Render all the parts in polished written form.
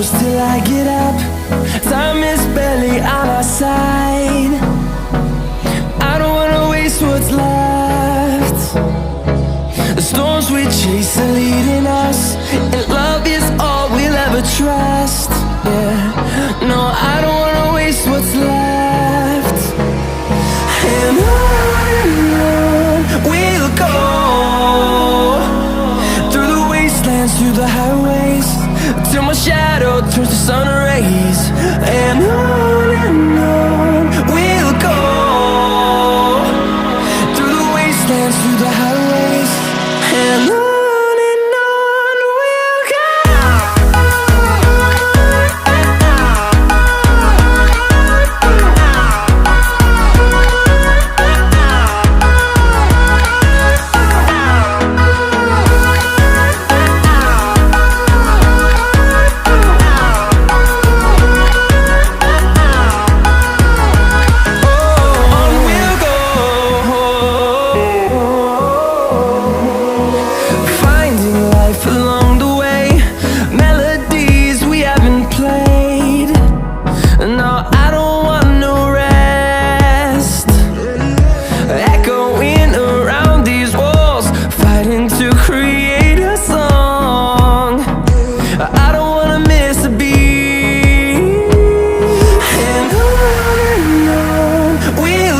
close till I get up. Time is barely on our side. I don't wanna waste what's left. The storms we chase are leading us, and love is all we'll ever trust. Yeah, no, I don't wanna waste what's left. And on we'll go, through the wastelands, through the highways, till my shadow turns to sun rays. And on we'll go, through the wastelands, through the highways, and on we'll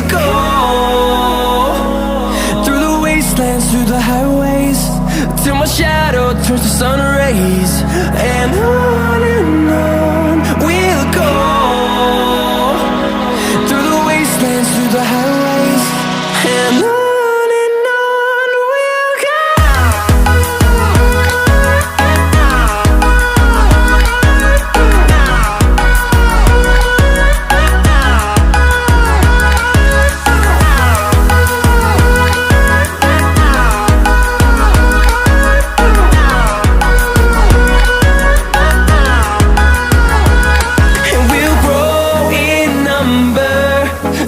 go. Through the highways, till my shadow turns to sun rays. And on we'll go, through the wastelands, through the highways, and on we'll go.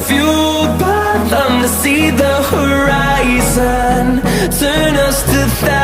Fueled by them to see the horizon, turn us to thousands.